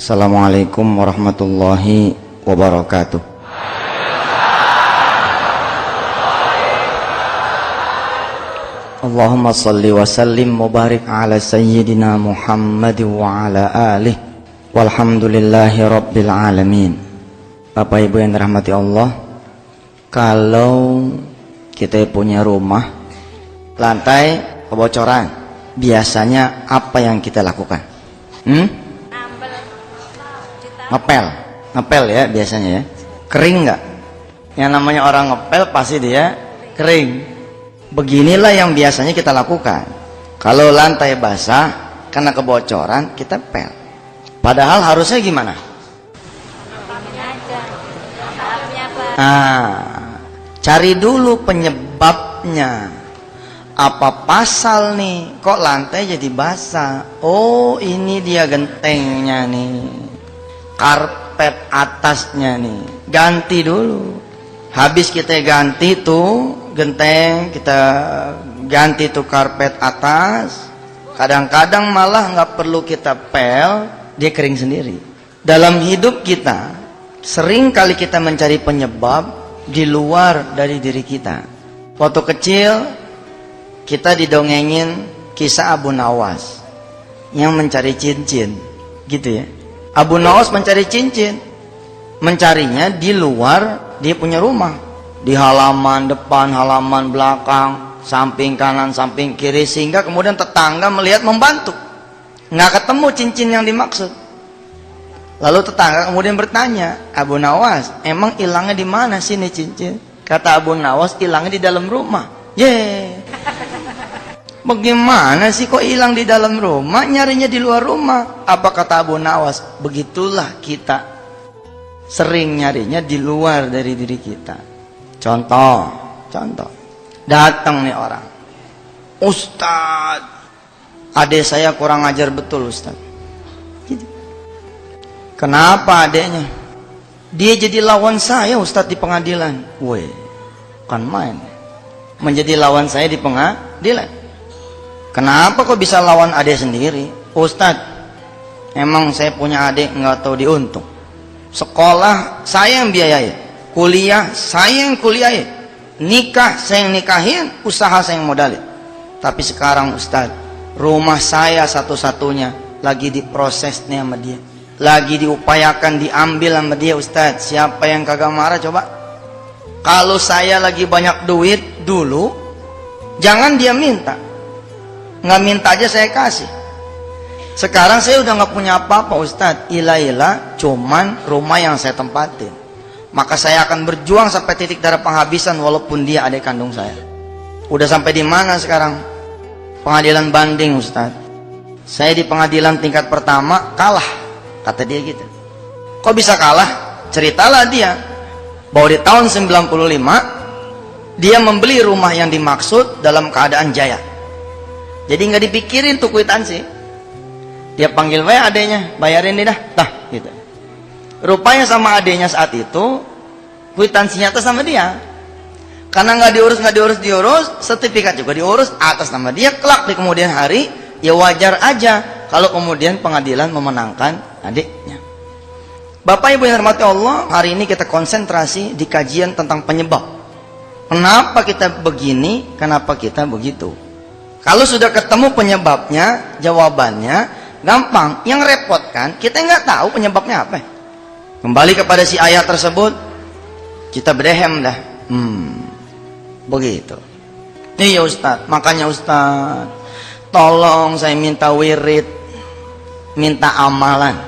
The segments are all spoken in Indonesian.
Assalamualaikum warahmatullahi wabarakatuh. Allahumma salli wa sallim mubarik ala sayyidina Muhammad wa ala alih walhamdulillahi rabbil alamin. Bapak Ibu yang dirahmati Allah, kalau kita punya rumah lantai kebocoran, biasanya apa yang kita lakukan? Ngepel ya biasanya ya. Kering nggak? Yang namanya orang ngepel pasti dia kering. Beginilah yang biasanya kita lakukan. Kalau lantai basah karena kebocoran, kita pel. Padahal harusnya gimana? Cari dulu penyebabnya. Apa pasal nih? Kok lantai jadi basah? Oh, ini dia gentengnya nih. Karpet atasnya nih. Ganti dulu. Habis kita ganti tuh genteng, kita ganti tuh karpet atas. Kadang-kadang malah nggak perlu kita pel, dia kering sendiri. Dalam hidup kita, sering kali kita mencari penyebab di luar dari diri kita. Waktu kecil, kita didongengin kisah Abu Nawas yang mencari cincin, gitu ya. Abu Nawas mencari cincin, mencarinya di luar dia punya rumah, di halaman depan, halaman belakang, samping kanan, samping kiri, sehingga kemudian tetangga melihat membantu. Nggak ketemu cincin yang dimaksud. Lalu tetangga kemudian bertanya, Abu Nawas, emang hilangnya di mana sih nih cincin? Kata Abu Nawas, hilangnya di dalam rumah. Bagaimana sih kok hilang di dalam rumah, nyarinya di luar rumah? Apa kata Abu Nawas? Begitulah kita sering nyarinya di luar dari diri kita. Contoh, datang nih orang, Ustadz, adik saya kurang ajar betul Ustadz. Gitu. Kenapa adeknya? Dia jadi lawan saya Ustadz di pengadilan. Weh, kan main. Menjadi lawan saya di pengadilan. Kenapa kok bisa lawan adik sendiri? Ustadz, emang saya punya adik nggak tahu diuntung. Sekolah saya yang biayai, kuliah saya yang kuliahin, nikah saya yang nikahin, usaha saya yang modalin. Tapi sekarang Ustadz, rumah saya satu-satunya lagi diproses nih sama dia, lagi diupayakan diambil sama dia. Ustadz, siapa yang kagak marah coba? Kalau saya lagi banyak duit dulu, jangan dia minta, nggak minta aja saya kasih. Sekarang saya udah nggak punya apa-apa Ustadz, ilah cuman rumah yang saya tempatin. Maka saya akan berjuang sampai titik darah penghabisan walaupun dia adik kandung saya. Udah sampai di mana sekarang? Pengadilan banding Ustadz. Saya di pengadilan tingkat pertama kalah, kata dia gitu. Kok bisa kalah? Ceritalah dia bahwa di tahun 95 dia membeli rumah yang dimaksud dalam keadaan jaya. Jadi nggak dipikirin tuh kwitansi. Dia panggil adenya, bayarin nih dah, gitu. Rupanya sama adenya saat itu kwitansinya atas nama dia. Karena nggak diurus, sertifikat juga diurus atas nama dia. Kelak di kemudian hari, ya wajar aja kalau kemudian pengadilan memenangkan adiknya. Bapak Ibu yang dirahmati Allah, hari ini kita konsentrasi di kajian tentang penyebab. Kenapa kita begini, kenapa kita begitu. Kalau sudah ketemu penyebabnya, jawabannya gampang. Yang repot kan, kita nggak tahu penyebabnya apa. Kembali kepada si ayat tersebut, kita berehem dah. Begitu. Iya Ustadz, makanya Ustadz, tolong saya minta wirid, minta amalan.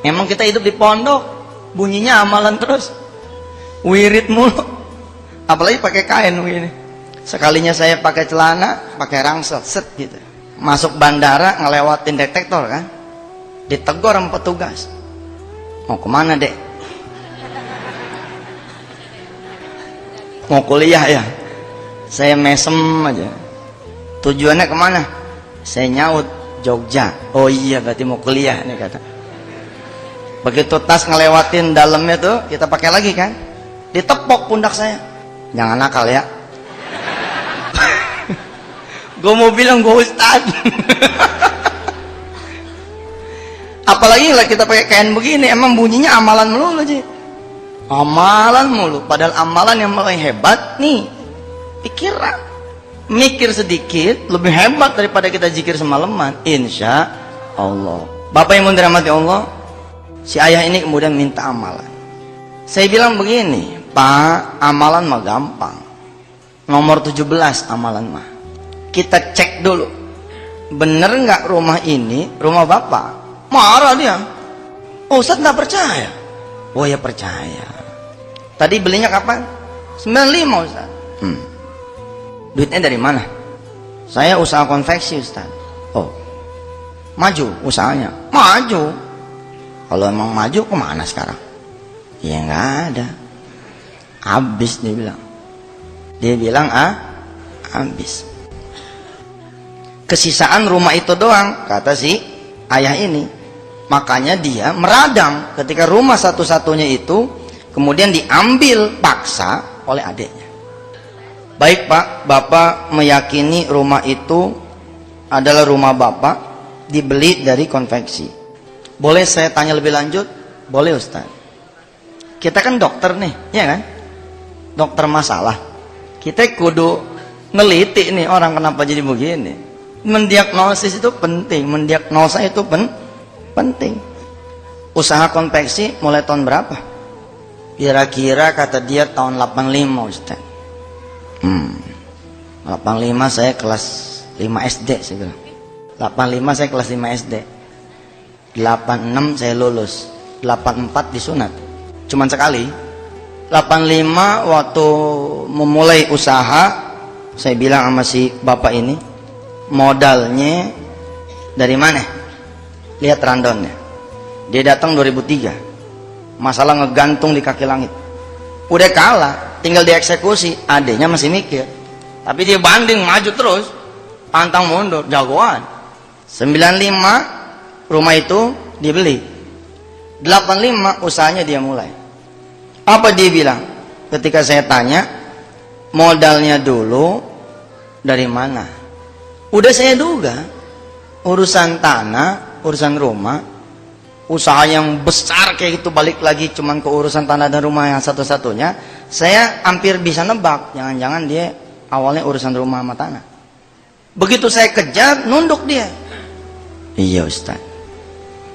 Emang kita hidup di pondok, bunyinya amalan terus, wirid mulu. Apalagi pakai kain begini. Sekalinya saya pakai celana, pakai rangsel, set gitu. Masuk bandara ngelewatin detektor kan, ditegur sama petugas. Mau kemana dek? Mau kuliah ya? Saya mesem aja. Tujuannya kemana? Saya nyaut, Jogja. Oh iya berarti mau kuliah nih kata. Begitu tas ngelewatin dalamnya tuh, kita pakai lagi kan, ditepok pundak saya. Jangan nakal ya. Gue mau bilang gue Ustad. Apalagi lah kita pakai kain begini, emang bunyinya amalan melulu sih. Amalan mulu. Padahal amalan yang paling hebat nih pikiran. Mikir sedikit lebih hebat daripada kita zikir semalaman. Insya Allah. Bapak yang dirahmati Allah, si ayah ini kemudian minta amalan. Saya bilang begini, Pak, amalan mah gampang. Nomor 17 amalan mah. Kita cek dulu, bener nggak rumah ini rumah Bapak? Marah dia. Oh, Ustaz nggak percaya. Oh ya percaya. Tadi belinya kapan? 95 Ustaz. Duitnya dari mana? Saya usaha konveksi Ustaz. Oh, maju usahanya? Maju. Kalau emang maju kemana sekarang? Ya nggak ada. Habis dia bilang. Dia bilang habis. Kesisaan rumah itu doang, kata si ayah ini. Makanya dia meradang ketika rumah satu-satunya itu kemudian diambil paksa oleh adiknya. Baik Pak, Bapak meyakini rumah itu adalah rumah Bapak, dibeli dari konveksi. Boleh saya tanya lebih lanjut? Boleh Ustaz. Kita kan dokter nih, ya kan? Dokter masalah. Kita kudu neliti nih orang kenapa jadi begini. Mendiagnosis itu penting, mendiagnosa itu penting. Usaha konveksi mulai tahun berapa? Kira-kira kata dia tahun 85 Ustaz. 85 saya kelas 5 SD saya bilang. 85 saya kelas 5 SD. 86 saya lulus. 84 disunat. Cuman sekali. 85 waktu memulai usaha, saya bilang sama si bapak ini, modalnya dari mana? Lihat rundownnya. Dia datang 2003. Masalah ngegantung di kaki langit. Udah kalah, tinggal dieksekusi. Adeknya masih mikir. Tapi dia banding maju terus. Pantang mundur, jagoan. 95 rumah itu dibeli. 85 usahanya dia mulai. Apa dia bilang? Ketika saya tanya, modalnya dulu dari mana? Udah saya duga. Urusan tanah, urusan rumah, usaha yang besar kayak gitu balik lagi cuman ke urusan tanah dan rumah yang satu-satunya, saya hampir bisa nebak, jangan-jangan dia awalnya urusan rumah sama tanah. Begitu saya kejar, nunduk dia. Iya Ustaz.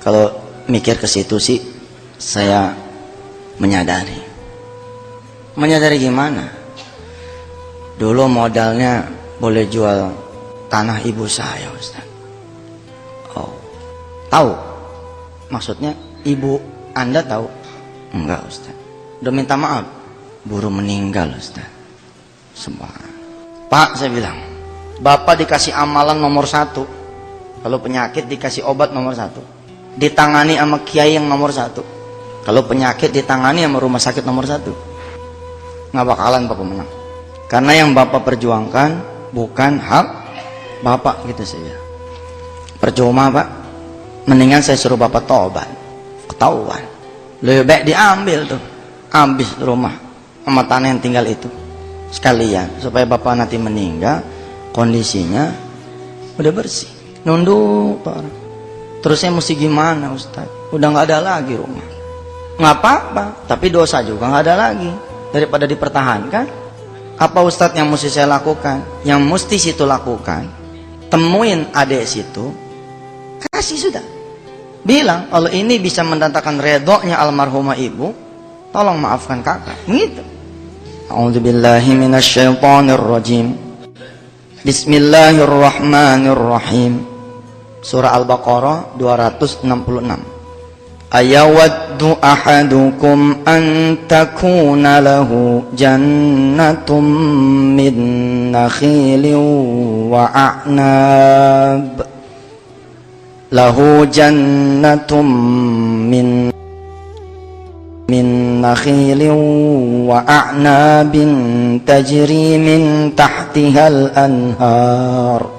Kalau mikir ke situ sih, saya menyadari. Menyadari gimana? Dulu modalnya boleh jual tanah ibu saya Ustaz. Oh, tahu? Maksudnya ibu Anda tahu? Enggak Ustaz. Udah minta maaf. Buru meninggal Ustaz. Subhanallah. Pak, saya bilang, Bapak dikasih amalan nomor 1. Kalau penyakit dikasih obat nomor 1. Ditangani sama kiai yang nomor 1. Kalau penyakit ditangani sama rumah sakit nomor 1. Nggak bakalan Bapak menang. Karena yang Bapak perjuangkan bukan hak Bapak, gitu saja. Percuma Pak. Mendingan saya suruh Bapak tobat. Ketahuan. Lebih baik diambil tuh. Habis rumah sama tanah yang tinggal itu. Sekalian. Supaya Bapak nanti meninggal, kondisinya udah bersih. Nunduk Pak. Terus saya mesti gimana Ustaz? Udah nggak ada lagi rumah. Nggak apa-apa. Tapi dosa juga nggak ada lagi. Daripada dipertahankan. Apa Ustadz yang mesti saya lakukan? Yang mesti situ lakukan, temuin adik situ, kasih sudah. Bilang, kalau ini bisa mendatangkan redoknya almarhumah ibu, tolong maafkan kakak. Begitu. A'udzubillahi minasyaitonirrajim. Bismillahirrahmanirrahim. Surah Al-Baqarah 266. Ayawaddu ahadukum an takuna lahu jannatum min nakhilin wa a'nab. Lahu jannatum min nakhilin wa a'nabin tajri min tahtihal anhar.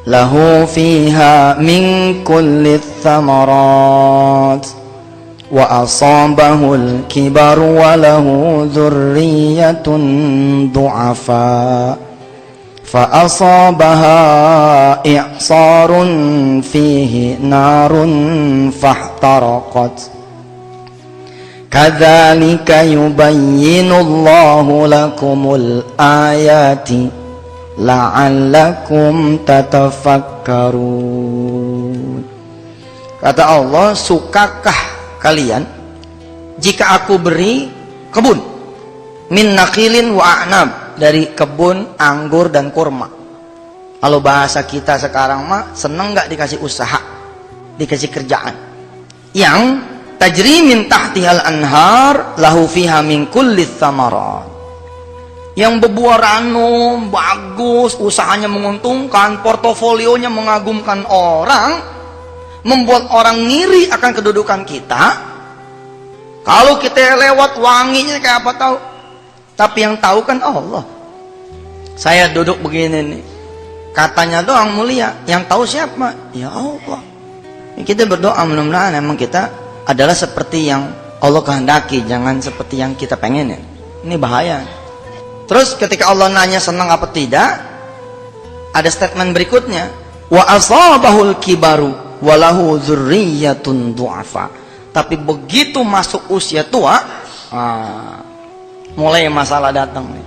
Lahu fiha min kulli thamarat wa asabahul kibar wa lahu dhurriyyatun du'afa فأصابها إعصار فيه نار فاحترقت كذلك يبين الله لكم الآيات لعلكم تتفكرون. Kata Allah, sukakah kalian jika aku beri kebun min nakhilin wa a'nab, dari kebun anggur dan kurma? Kalau bahasa kita sekarang mah, seneng nggak dikasih usaha, dikasih kerjaan yang tajri min tahtihal anhar lahu fiha min kulli thamarat, yang berbuah ranum bagus, usahanya menguntungkan, portofolionya mengagumkan orang, membuat orang ngiri akan kedudukan kita. Kalau kita lewat wanginya kayak apa tahu, tapi yang tahu kan Allah. Saya duduk begini nih, katanya doang mulia, yang tahu siapa? Ya Allah. Kita berdoa mudah-mudahan emang kita adalah seperti yang Allah kehendaki, jangan seperti yang kita pengen. Ini bahaya. Terus ketika Allah nanya senang apa tidak, ada statement berikutnya, wa asabahul kibaru walahu dzurriyyatun du'afa. Tapi begitu masuk usia tua, mulai masalah datang nih.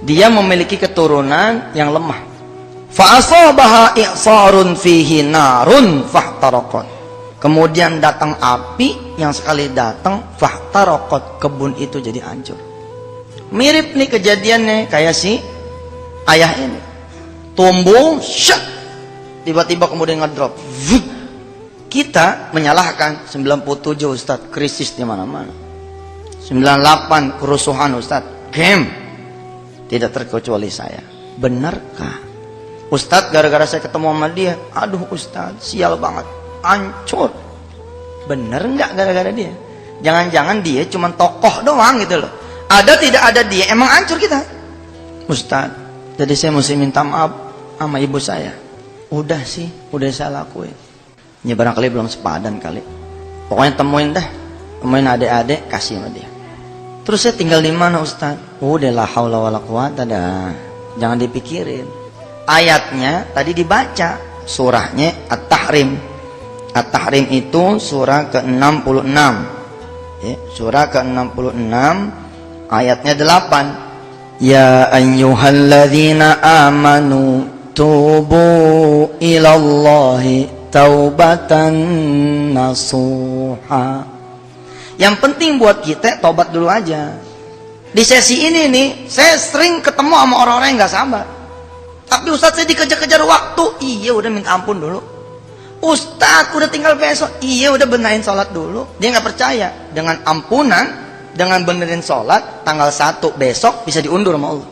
Dia memiliki keturunan yang lemah. Fa asabaha i'sarun fihi narun fahtaraqat. Kemudian datang api yang sekali datang fahtaraqat, kebun itu jadi hancur. Mirip nih kejadiannya kayak si ayah ini. Tumbuh, syat, tiba-tiba kemudian ngedrop. Kita menyalahkan 97 Ustaz, krisis di mana-mana. 98 kerusuhan Ustaz, game. Tidak terkecuali saya. Benarkah Ustaz gara-gara saya ketemu sama dia, aduh Ustaz sial banget, hancur? Bener nggak gara-gara dia? Jangan-jangan dia cuma tokoh doang gitu loh. Ada tidak ada dia emang hancur kita. Ustaz, jadi saya mesti minta maaf sama ibu saya. Udah sih, udah saya lakuin. Ya barangkali belum sepadan kali. Pokoknya temuin dah, temuin adik-adik, kasih sama dia. Terus saya tinggal di mana Ustaz? Udah la haula wala quwata dah. Jangan dipikirin. Ayatnya tadi dibaca, surahnya At-Tahrim. At-Tahrim itu surah ke-66. Ya, surah ke-66 ayatnya 8. Ya ayyuhalladzina amanu tubu ilallahi taubatan nasuha. Yang penting buat kita tobat dulu aja. Di sesi ini nih, saya sering ketemu sama orang-orang yang gak sabar. Tapi Ustaz saya dikejar-kejar waktu. Iya udah minta ampun dulu. Ustaz udah tinggal besok. Iya udah benahin sholat dulu. Dia gak percaya. Dengan ampunan, dengan benerin sholat, tanggal 1 besok bisa diundur sama Allah.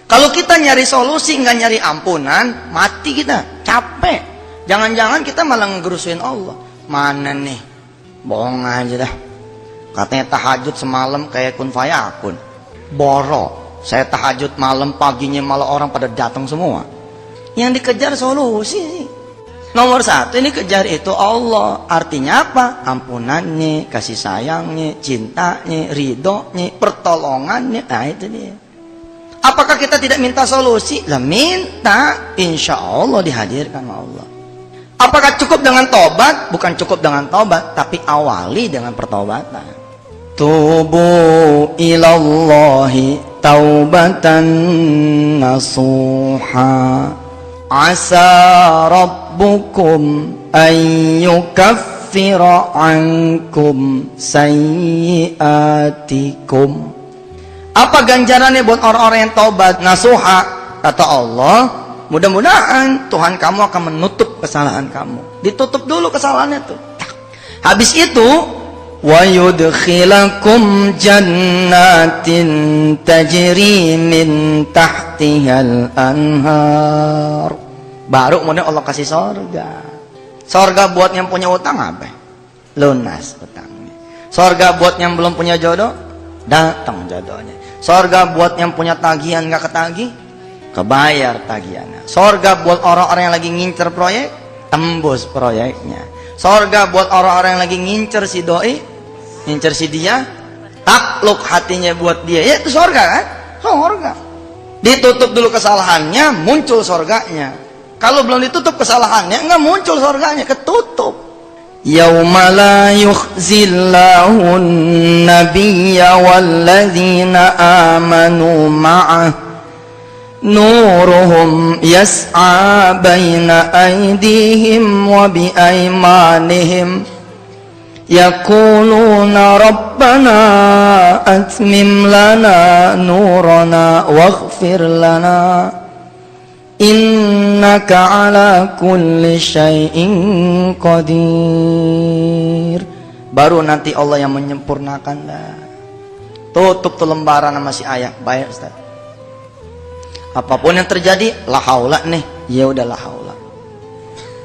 Kalau kita nyari solusi nggak nyari ampunan, mati kita, capek. Jangan-jangan kita malah ngegerusuin Allah. Mana nih, bohong aja dah. Katanya tahajud semalam kayak kun fayakun. Boro, saya tahajud malam, paginya malah orang pada datang semua. Yang dikejar solusi sih. Nomor 1 ini kejar itu Allah. Artinya apa? Ampunannya, kasih sayangnya, cintanya, ridhonya, pertolongannya. Nah itu dia. Apakah kita tidak minta solusi? Lah minta, insya Allah dihadirkan Allah. Apakah cukup dengan tobat? Bukan cukup dengan tobat, tapi awali dengan pertobatan. Tubu ilallahi taubatan nasuha. Asa rabbukum an yukaffira ankum sayyiatikum. Apa ganjarannya buat orang-orang yang taubat nasuha? Kata Allah, mudah-mudahan Tuhan kamu akan menutup kesalahan kamu. Ditutup dulu kesalahannya tuh. Habis itu, wa yudkhilakum jannatin tajri min tahtihal anhar. Baru kemudian Allah kasih sorga. Sorga buat yang punya utang apa? Lunas utangnya. Sorga buat yang belum punya jodoh, datang jodohnya. Sorga buat yang punya tagihan nggak ketagih, kebayar tagihannya. Sorga buat orang-orang yang lagi ngincer proyek, tembus proyeknya. Sorga buat orang-orang yang lagi ngincer si doi, ngincer si dia, takluk hatinya buat dia. Ya itu sorga kan? Sorga. Ditutup dulu kesalahannya, muncul surganya. Kalau belum ditutup kesalahannya, enggak muncul surganya, ketutup. Yauma la yukhzillahu an-nabiyya walladzina amanu ma'ah nuruhum yas'a baina aydihim wa bi aymanihim yaquluna rabbana atmim lana nurana waghfir lana innaka ala kulli syai'in qadir. Baru nanti Allah yang menyempurnakan dah. Tutup tuh lembaran sama si ayah. Baik Ustaz, apapun yang terjadi, la haula nih, ya udah la haula.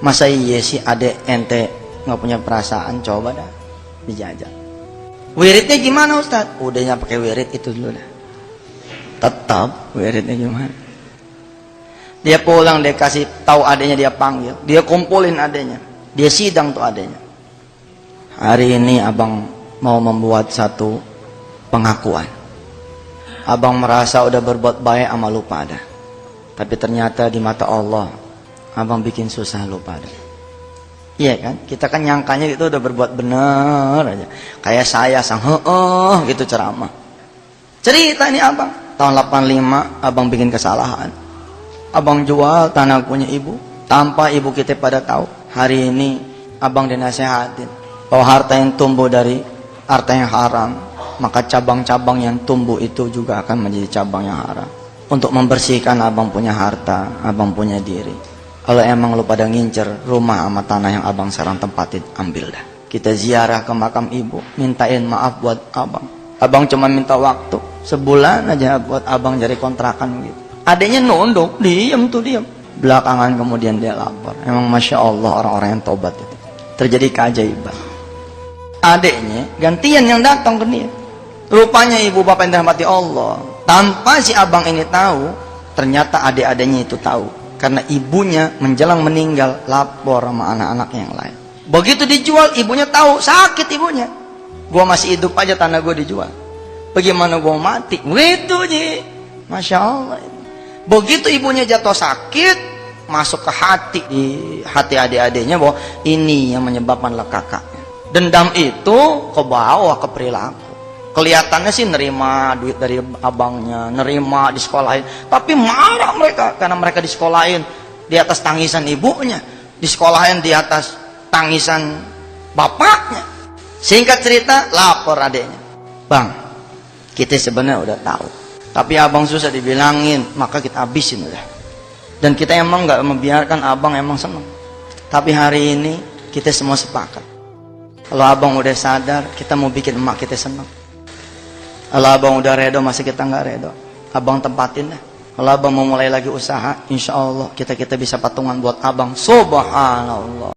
Masa iya sih adek ente nggak punya perasaan, coba dah dijajak. Wiridnya gimana Ustaz? Udahnya pakai wirid itu dulu dah. Tetap wiridnya gimana? Dia pulang, dia kasih tahu adeknya, dia panggil, dia kumpulin adeknya, dia sidang tuh adeknya. Hari ini abang mau membuat satu pengakuan. Abang merasa udah berbuat baik sama lu pada, tapi ternyata di mata Allah abang bikin susah lu pada. Iya kan? Kita kan nyangkanya gitu udah berbuat bener aja. Kayak saya sang gitu ceramah. Cerita ini abang, tahun 85 abang bikin kesalahan. Abang jual tanah punya ibu tanpa ibu kita pada tahu. Hari ini abang dinasehatin bahwa harta yang tumbuh dari harta yang haram, maka cabang-cabang yang tumbuh itu juga akan menjadi cabang yang haram. Untuk membersihkan abang punya harta, abang punya diri. Kalau emang lu pada ngincer rumah sama tanah yang abang sekarang tempatin, ambil dah. Kita ziarah ke makam ibu, mintain maaf buat abang. Abang cuma minta waktu sebulan aja buat abang cari kontrakan gitu. Adanya nunduk, diem tuh diem. Belakangan kemudian dia lapor. Emang Masya Allah orang-orang yang tobat itu. Terjadi keajaiban. Adeknya gantian yang datang ke dia. Rupanya ibu bapak yang dirahmati Allah, tanpa si abang ini tahu, ternyata adik-adiknya itu tahu. Karena ibunya menjelang meninggal lapor sama anak-anak yang lain. Begitu dijual, ibunya tahu, sakit ibunya. Gua masih hidup aja tanah gua dijual. Bagaimana gua mati? Begitu ji. Masya Allah. Begitu ibunya jatuh sakit, masuk ke hati, di hati adik-adiknya bahwa ini yang menyebabkan kakaknya. Dendam itu ke bawah ke perilaku. Kelihatannya sih nerima duit dari abangnya, nerima di sekolahin, tapi marah mereka karena mereka di sekolahin di atas tangisan ibunya, di sekolahin di atas tangisan bapaknya. Singkat cerita, lapor adiknya, bang, kita sebenarnya udah tahu, tapi abang susah dibilangin, maka kita habisin udah. Dan kita emang nggak membiarkan abang emang seneng, tapi hari ini kita semua sepakat, kalau abang udah sadar, kita mau bikin emak kita seneng. Kalau abang udah redo, masih kita nggak redo, abang tempatin dah. Kalau abang mau mulai lagi usaha, insya Allah kita bisa patungan buat abang. Subhanallah.